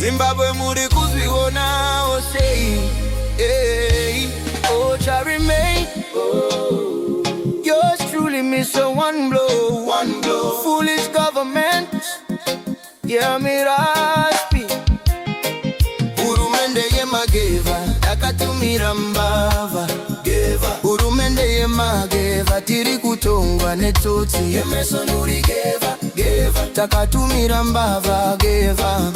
Zimbabwe muri kuzviona sei? Hey, oh, shall remain. Yours truly, Mr. One Blow. One Blow. Foolish government. Yeah, me raspi. Hurumende yemageva akatumira mbava. Hurumende yemageva tiri kutongwa netsotsi. Emerson uri geva takatumira mbava. Geva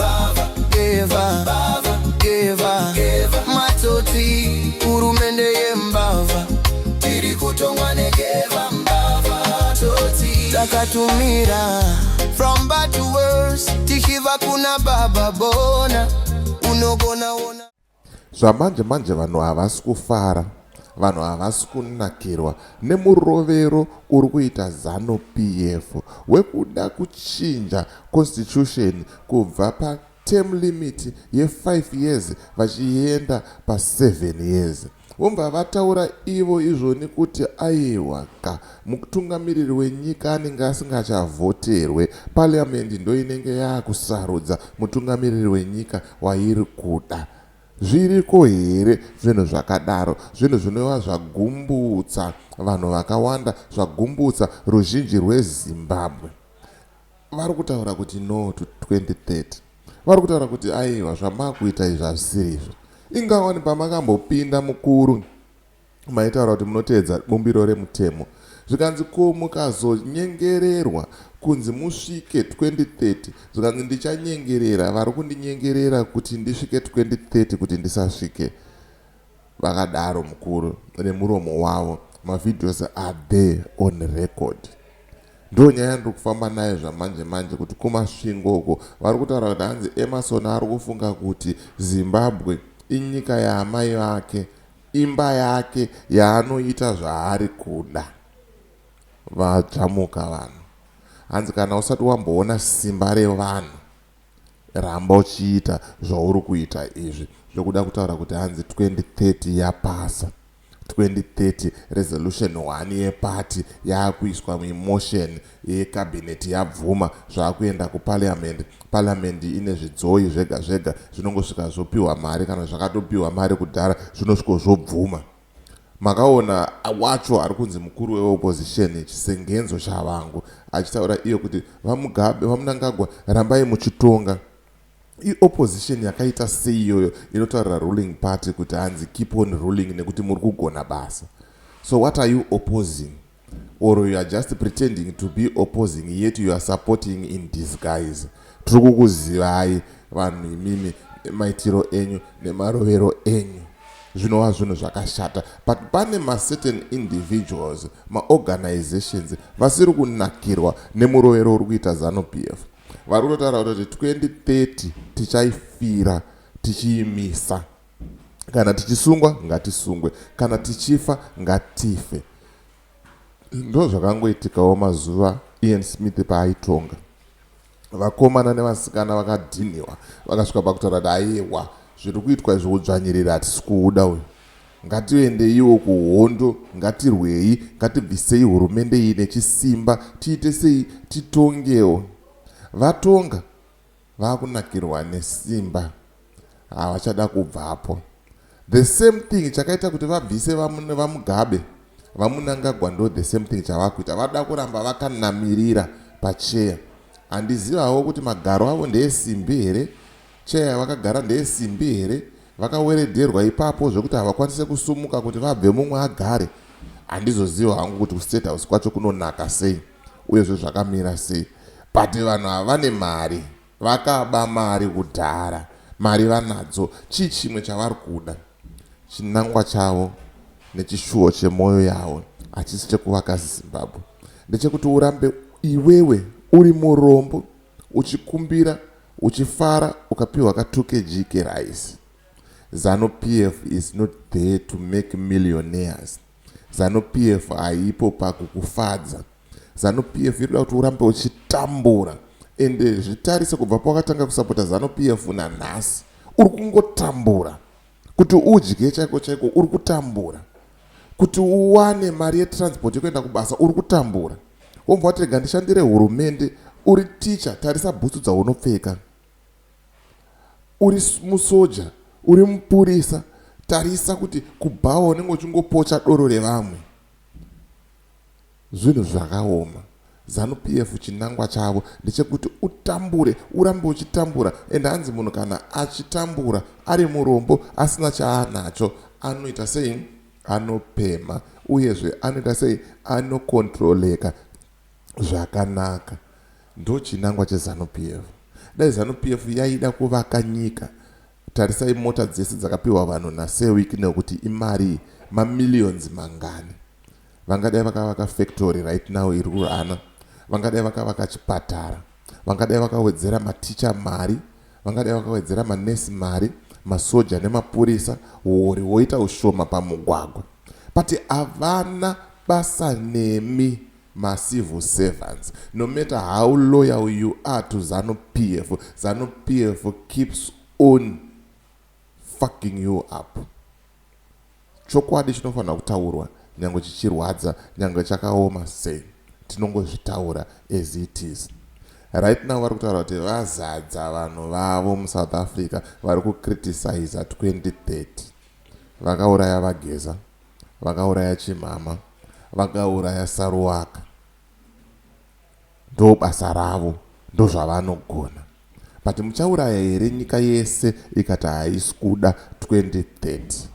matsotsi. Hurumende yembava tiri kutongwa negeva mbava tsotsi. Takatumira from bad to worse. Tishiva kuna baba bona unogona ona. Zvamanje manje vanhu havasi kufara, vanhu havasi kunakirwa nemurovero uri kuita ZANU-PF wekuda kuchinja constitution kubva pa term limit ye5 years vachienda pa7 years. Vomba vataura ivo izvoni kuti aiwaka mutungamiriri wenyika anenge asingachavhoterwe, parliament ndo inenge yakusarudza mutungamiriri wenyika wairi kuda. Zviriko here zvinhu zvakadaro? Zvinhu zvinova zvagumbutsa vanhu vakawanda, zvagumbutsa ruzhinji rweZimbabwe. Vari kutaura kuti no to 2030. Vari kutaura kuti aiwa zvamakuita izvi hazvisirizvo. Ingawani pamakambopinda mukuru maitaura kuti munoteedza bumbiro remutemo, zvikanzi ko mukazonyengererwa kunzi musvike 2030, zvikanzi ndichanyengerera, vari kundinyengerera kuti ndisvike 2030 kuti ndisasvike. Vakadaro mukuru nemuromo wavo, mavideos are there on record. Ndo nyaya ndiri kufamba nayo zvamanje manje kuti kumasvingoko vari kutaura kuti hanzi Emerson ari kufunga kuti Zimbabwe inyika yaamai vake, imba yake yaanoita zvaari kuda. Vatsvamuka vanhu. Hanzi kana usati wamboona simba revanhu, ramba uchiita zvauri kuita izvi zvokuda kutaura kuti hanzi 2030 yapasa. 2030 resolution 1 yeparty yakuiswa mumotion yecabinet yabvuma zvakuenda kuparliament. Parliament ine zvidzoi zvega zvega zvinongosvika zvopiwa mari, kana zvakatopiwa mari kudhara zvinosvika zvobvuma. Makaona wacho ari kunzi mukuru weopposition chisengenzo chavangu achitaura iyo kuti vamugabe vamunangagwa rambai muchitonga. Opposition yakaita sei iyoyo inotaurira ruling party kuti hanzi keep on ruling nekuti muri kugona basa. So what are you opposing? Or you are just pretending to be opposing yet you are supporting in disguise? Tiri kukuzivai vanhu imimi maitiro enyu nemarovero enyu zvinova zvinhu zvakashata. But pane certain individuals, organizations vasiri kunakirwa nemurovero uri kuita ZANU-PF. Vari kutotaura kuti 2030 tichaifira tichiimisa. Kana tichisungwa ngatisungwe, kana tichifa ngatife. Ndo zvakangoitikawo mazuva Ian Smith paaitonga. Vakomana nevasikana vakadhiniwa vakasvika pakutaura kuti aiwa zviri kuitwa izvo kudzvanyirira hatisi kuuda uyu. Ngatiende iwo kuhondo, ngatirwei, ngatibvisei hurumende iyi nechisimba, tiite sei titongewo. Vatonga vakunakirwa nesimba, havachada kubvapo. The same thing chakaita kuti vabvise vamugabe vamunangagwa ndo the same thing chavakuita. Vada kuramba vakanamirira pacheya. Handizivawo kuti magaro avo ndeesimbi here, cheya vakagara ndeesimbi here, vakaweredherwa ipapo zvokuti havakwanise kusumuka kuti vabve mumwe agare. Handizoziva hangu kuti kustate house kwacho kunonaka sei uyezve zvakamira sei. But vanhu havane mari, vakaba mari kudhara, mari vanadzo. Chii chimwe chavari kuda? Chinangwa chavo nechishuwo chemwoyo yavo hachisi chekuvaka Zimbabwe, ndechekuti urambe iwewe uri murombo uchikumbira uchifara ukapiwa ka 2 kg rice. ZANU-PF is not there to make millionaires. ZANU-PF haipo pakukufadza. ZANU-PF inoda kuti urambe uchitambura. Ende zvitarise kubva pakatanga kusapota ZANU-PF nanhasi uri kungotambura. Kuti udye chaiko chaiko uri kutambura. Kuti uwane mari yetransport yekuenda kubasa uri kutambura. Womva wati rega ndishandire hurumende, uri teacher, tarisa bhutsu dzaunopfeka. uri musoja, uri mupurisa, tarisa kuti kubhawa unenge uchingopocha doro revamwe. Zvinhu zvakaoma. ZANU-PF chinangwa chavo ndechekuti utambure, urambe uchitambura. Ende hanzi munhu kana achitambura ari murombo asina chaanacho, anoita sei? Anopema. Uyezve anoita sei? Anokontroleka zvakanaka. Ndo chinangwa cheZANU-PF. Dai ZANU-PF yaida kuvaka nyika, tarisai mota dzese dzakapiwa vanhu naSewik nekuti imari mamillions mangani. Vangadai vakavaka factory right now iri kurana, vangadai vakavaka chipatara, vangadai vakawedzera maticha mari, vangadai vakawedzera manesi mari, masoja nemapurisa, uori woita ushoma pamugwagwa. But havana basa nemi civil servants. No matter how loyal you are to ZANU-PF, ZANU-PF keeps on fucking you up. Chokwadi chinofanira kutaurwa, nyange chichirwadza, nyange chakaoma sei, tinongozvitaura as it is. Right now vari kutaura kuti vazadza vanhu vavo muSouth Africa vari kukriticize 2030. Vakauraya Vageza, vakauraya Chimama, vakauraya Saruwaka. Ndo basa ravo, ndo zvavanogona. But muchauraya here nyika yese ikati haisi kuda 2030.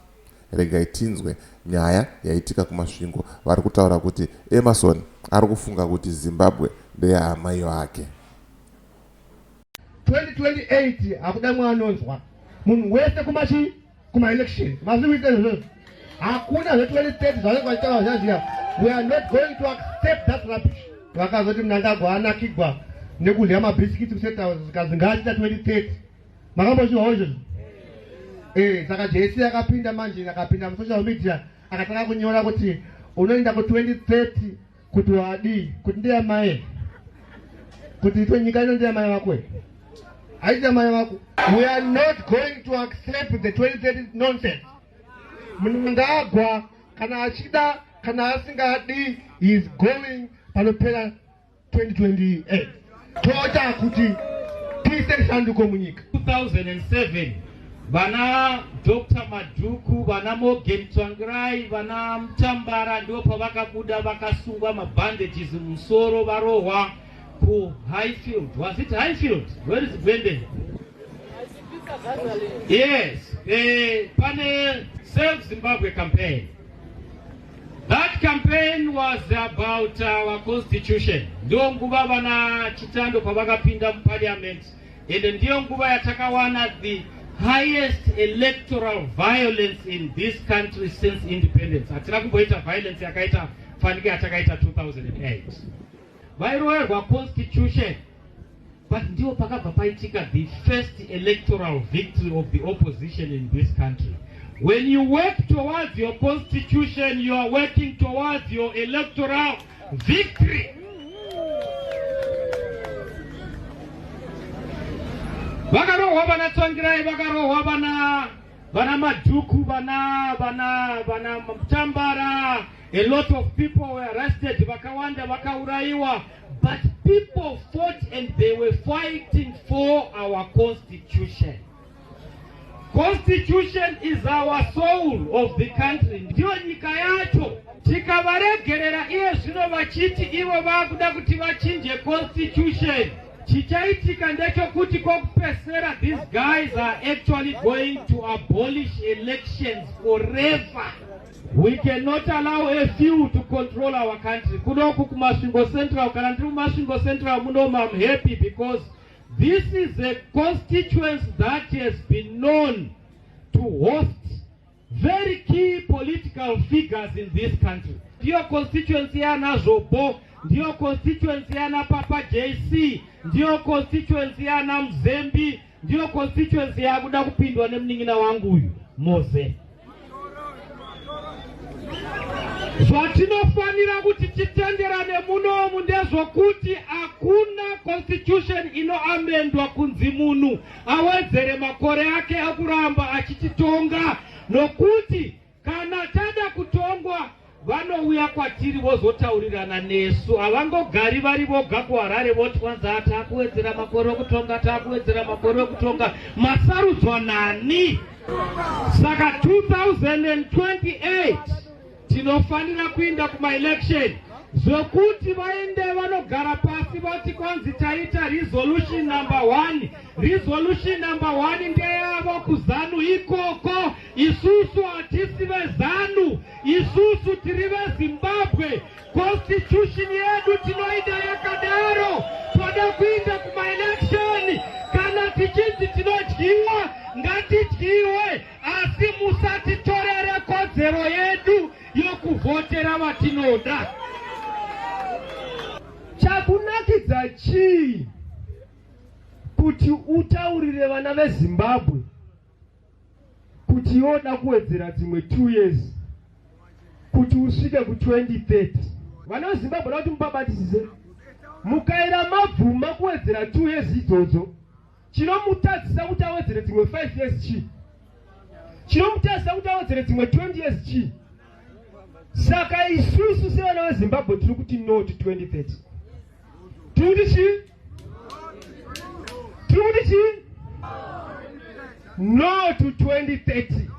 Regai tinzwe nyaya yaitika kumasvingo. Vari kutaura kuti Emerson ari kufunga kuti Zimbabwe ndeyehama yake. 2028 hakuda mwanonzwa munhu wese kuma election mazivite izvozvo. Hakuna zve2030 zvanenge vachitaura vazhanziya. We are not going to accept that rubbish. Vakazoti mnangagwa anakigwa nekudya mabhisikiti kuseta zikazi ngaachita 2030. Makambozviwawo izvozvo? Saka JC akapinda manje, akapinda musocial media akataka kunyora kuti unoenda ku2030 kuti wadi kuti ndiye mai, kuti ito nyika ino ndiye mai wako. Haita mai wako. We are not going to accept the 2030 nonsense. Mnangagwa kana achida kana asingadi is going panopera 2028. Toda kuti tise shanduko munyika. 2007 vana Dr. Maduku, vana Morgan Tsvangirai, vana Mtambara ndio pavakabuda vakasungwa mabandages musoro varohwa ku Highfield. Was it Highfield? Where is Bende? Yes, pane Save Zimbabwe campaign. That campaign was about our constitution. Ndio nguva vana Chitando pavakapinda muparliament. Ende ndio nguva yatakawana the highest electoral violence in this country since independence. Hatina kumboita violence yakaita fanike yatakaita 2008. Vairoverwa constitution, but ndio pakabva paitika the first electoral victory of the opposition in this country. When you work towards your constitution, you are working towards your electoral victory. Vakarohwa vana Tsvangirai, vakarohwa vana Maduku, vana Mtambara. A lot of people were arrested, vakawanda vakauraiwa, but people fought and they were fighting for our constitution. Constitution is our soul of the country. Ndio nyika yacho. Tikavaregerera iye zvino vachiti ivo vakuda kuti vachinje constitution. Chichaitika ndechekuti kokupesera these guys are actually going to abolish elections forever. We cannot allow a few to control our country. Kunoku kumasvingo central, kana ndiri kumasvingo central munoma I'm happy because this is a constituency that has been known to host very key political figures in this country. Ndiyo constituency yana Zobo, ndiyo constituency yana Papa JC, ndiyo constituency yana Mzembi, ndiyo constituency yakuda kupindwa nemningina wangu uyu Mose. Zvatinofanira kuti titenderane munomu ndezvokuti hakuna constitution inoamendwa kunzi munhu awedzere makore ake akuramba achititonga, nokuti kana tada kutongwa vanouya kwatiri vozotaurirana nesu. Havangogari vari voga kuHarare voti kwanza takuwedzera makore okutonga, takuwedzera makore okutonga. Masarudzwa nani? Saka 2028 tinofanira kuinda kuma-election zokuti vaende vanogara pasi vati kwanzi taita resolution number 1. Resolution number 1 ndeyavo kuZANU ikoko. Isusu hatisi veZANU, isusu tiri veZimbabwe. Constitution yedu tinoida yakadaro. Toda kuinda kuma-election. Kana tichinzi tinodyiwa, ngatidyiwe, asi musatitorere kodzero yedu yokuvhotera vatinoda. Chakunakidza chii kuti utaurire vana veZimbabwe kuti yoda kuwedzera dzimwe 2 years kuti usvike ku2030? Vana veZimbabwe vanoda kuti mubabatisise. Mukaira mabvuma kuwedzera 2 years idzodzo, chinomutadzisa kuti awedzere dzimwe 5 years chi? Chinomutadzisa kuti awedzere dzimwe 20 years chi? Saka isusu sevana veZimbabwe tiri kuti no to 2030. Tiri kuti chi? Tiri kuti chi? No to 2030.